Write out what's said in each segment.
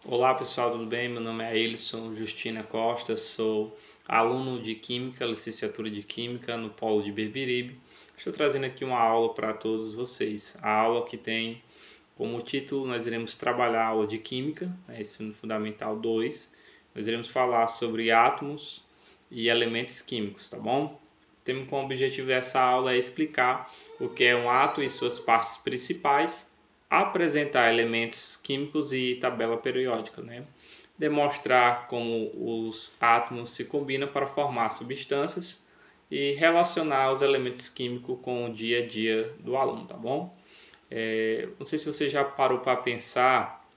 Olá pessoal, tudo bem? Meu nome é Ailson Justina Costa, sou aluno de Química, licenciatura de Química no Polo de Beberibe. Estou trazendo aqui uma aula para todos vocês. A aula que tem como título, nós iremos trabalhar a aula de Química, Ensino Fundamental 2. Nós iremos falar sobre átomos e elementos químicos, tá bom? Temos como objetivo dessa aula é explicar o que é um átomo e suas partes principais, apresentar elementos químicos e tabela periódica, demonstrar como os átomos se combinam para formar substâncias e relacionar os elementos químicos com o dia a dia do aluno, tá bom? Não sei se você já parou para pensar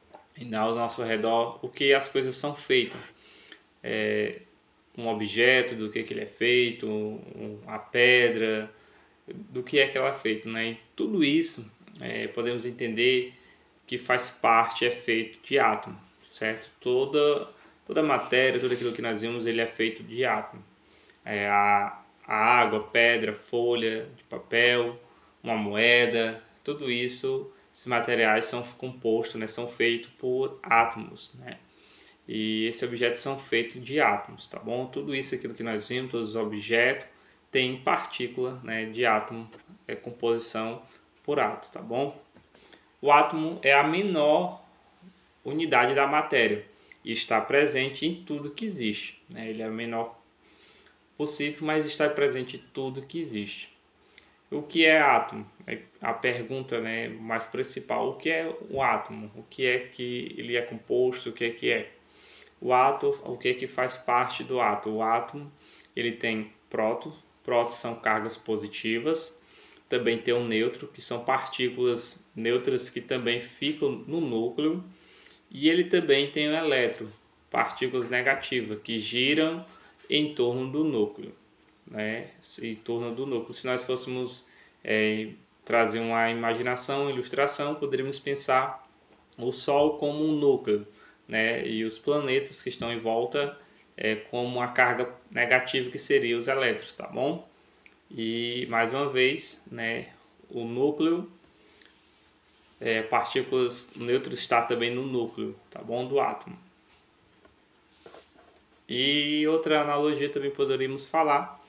ao nosso redor o que as coisas são feitas. Um objeto, do que ele é feito, uma pedra, do que é que ela é feita, né? E tudo isso podemos entender que faz parte, é feito de átomo, certo? Toda matéria, tudo aquilo que nós vimos, ele é feito de átomo. A água, pedra, folha de papel, uma moeda, tudo isso, esses materiais são compostos, né? São feitos por átomos, né? E esses objetos são feitos de átomos, tá bom? Tudo isso, aquilo que nós vimos, todos os objetos, tem partícula, né, de átomo, composição por átomo, tá bom? O átomo é a menor unidade da matéria e está presente em tudo que existe, né? Ele é o menor possível, mas está presente em tudo que existe. O que é átomo? A pergunta, né, mais principal. O que é o átomo? O que é que ele é composto? O que é que é? O átomo, o que é que faz parte do átomo? O átomo, ele tem prótons. Prótons são cargas positivas. Também tem o nêutron, que são partículas neutras que também ficam no núcleo. E ele também tem o elétron, partículas negativas, que giram em torno do núcleo, né? Em torno do núcleo. Se nós fôssemos trazer uma imaginação, uma ilustração, poderíamos pensar o Sol como um núcleo, né? E os planetas que estão em volta como a carga negativa, que seria os elétrons, tá bom? E mais uma vez, né, o núcleo, partículas neutras está também no núcleo, tá bom, do átomo. E outra analogia também poderíamos falar,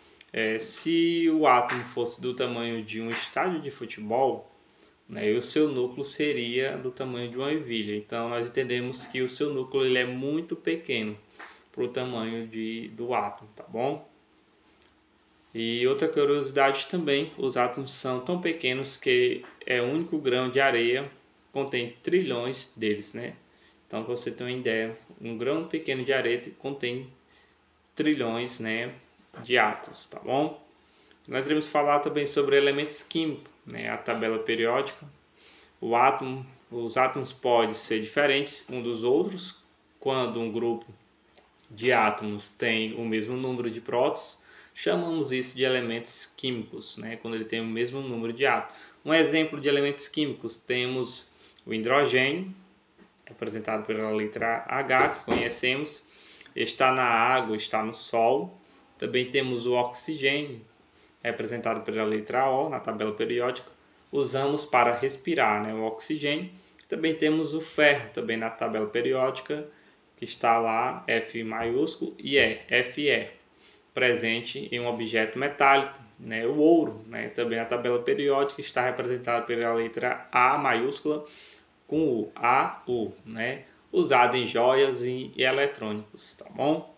se o átomo fosse do tamanho de um estádio de futebol, né, e o seu núcleo seria do tamanho de uma ervilha. Então nós entendemos que o seu núcleo ele é muito pequeno para o tamanho do átomo, tá bom? E outra curiosidade também, os átomos são tão pequenos que um único grão de areia contém trilhões deles, né? Então, para você ter uma ideia, um grão pequeno de areia contém trilhões, né, de átomos, tá bom? Nós iremos falar também sobre elementos químicos, né, a tabela periódica. Os átomos podem ser diferentes uns dos outros quando um grupo de átomos tem o mesmo número de prótons. Chamamos isso de elementos químicos, né, quando ele tem o mesmo número de átomos. Um exemplo de elementos químicos, temos o hidrogênio, representado pela letra H, que conhecemos, está na água, está no Sol. Também temos o oxigênio, representado pela letra O, na tabela periódica, usamos para respirar, né, o oxigênio. Também temos o ferro, também na tabela periódica, que está lá, F maiúsculo, e Fe, presente em um objeto metálico, né, o ouro, né, também na tabela periódica está representado pela letra A maiúscula com o AU, né, usado em joias e eletrônicos, tá bom?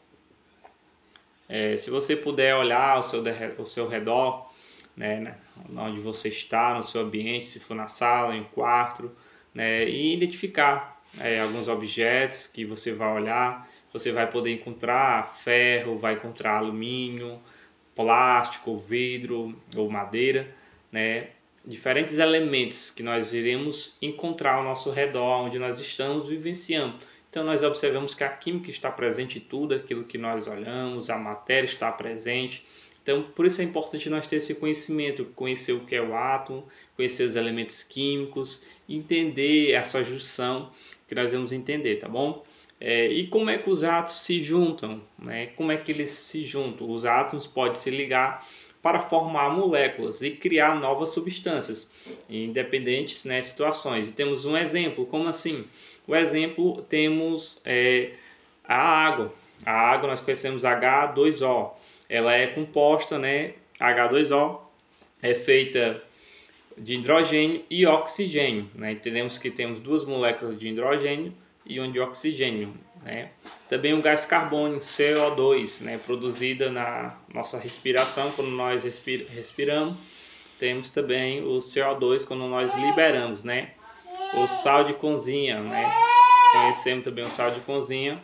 Se você puder olhar ao seu redor, né, onde você está, no seu ambiente, se for na sala, em quarto, né, e identificar alguns objetos que você vai olhar, você vai poder encontrar ferro, vai encontrar alumínio, plástico, vidro ou madeira, né, diferentes elementos que nós iremos encontrar ao nosso redor, onde nós estamos vivenciando. Então nós observamos que a química está presente em tudo aquilo que nós olhamos, a matéria está presente. Então por isso é importante nós ter esse conhecimento, conhecer o que é o átomo, conhecer os elementos químicos, entender essa junção que nós vamos entender, tá bom? E como é que os átomos se juntam, né? Como é que eles se juntam? Os átomos podem se ligar para formar moléculas e criar novas substâncias em independentes, né, situações. E temos um exemplo, como assim? O exemplo, temos a água. A água nós conhecemos H2O. Ela é composta, né? H2O é feita de hidrogênio e oxigênio, né? Entendemos que temos duas moléculas de hidrogênio e uma de oxigênio, né? Também o gás carbônico, CO2, né? Produzida na nossa respiração, quando nós respiramos. Temos também o CO2 quando nós liberamos, né? O sal de cozinha, né? Conhecemos também o sal de cozinha.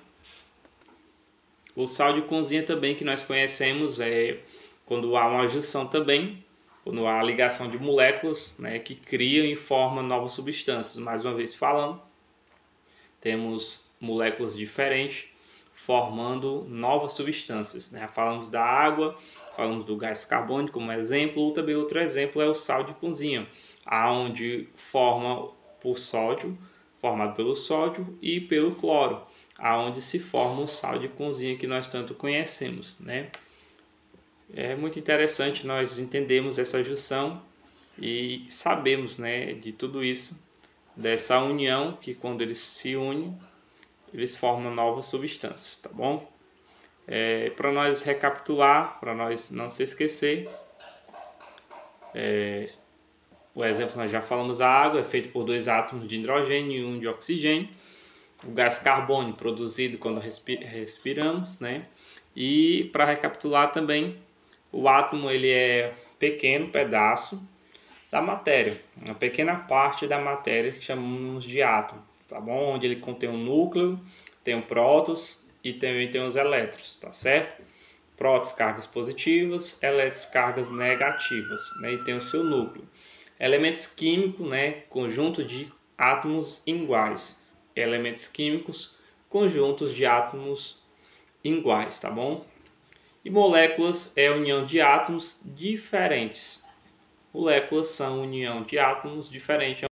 O sal de cozinha também que nós conhecemos quando há uma junção também, quando há ligação de moléculas, né, que criam e formam novas substâncias. Mais uma vez falando, temos moléculas diferentes formando novas substâncias, né? Falamos da água, falamos do gás carbônico como exemplo, ou também outro exemplo é o sal de cozinha, aonde forma por sódio, formado pelo sódio e pelo cloro, aonde se forma o sal de cozinha que nós tanto conhecemos, né? É muito interessante nós entendermos essa junção e sabemos, né, de tudo isso, dessa união que quando eles se unem, eles formam novas substâncias, tá bom? Para nós recapitular, para nós não se esquecer, o exemplo nós já falamos, a água é feita por dois átomos de hidrogênio e um de oxigênio. O gás carbônico produzido quando respiramos, né? E para recapitular também, o átomo ele é pequeno pedaço da matéria, uma pequena parte da matéria que chamamos de átomo, tá bom? Onde ele contém um núcleo, tem o prótons e também tem os elétrons, tá certo? Prótons, cargas positivas, elétrons, cargas negativas, né? E tem o seu núcleo. Elementos químicos, né? Conjunto de átomos iguais. Elementos químicos, conjuntos de átomos iguais, tá bom? E moléculas é a união de átomos diferentes. Moléculas são união de átomos diferentes.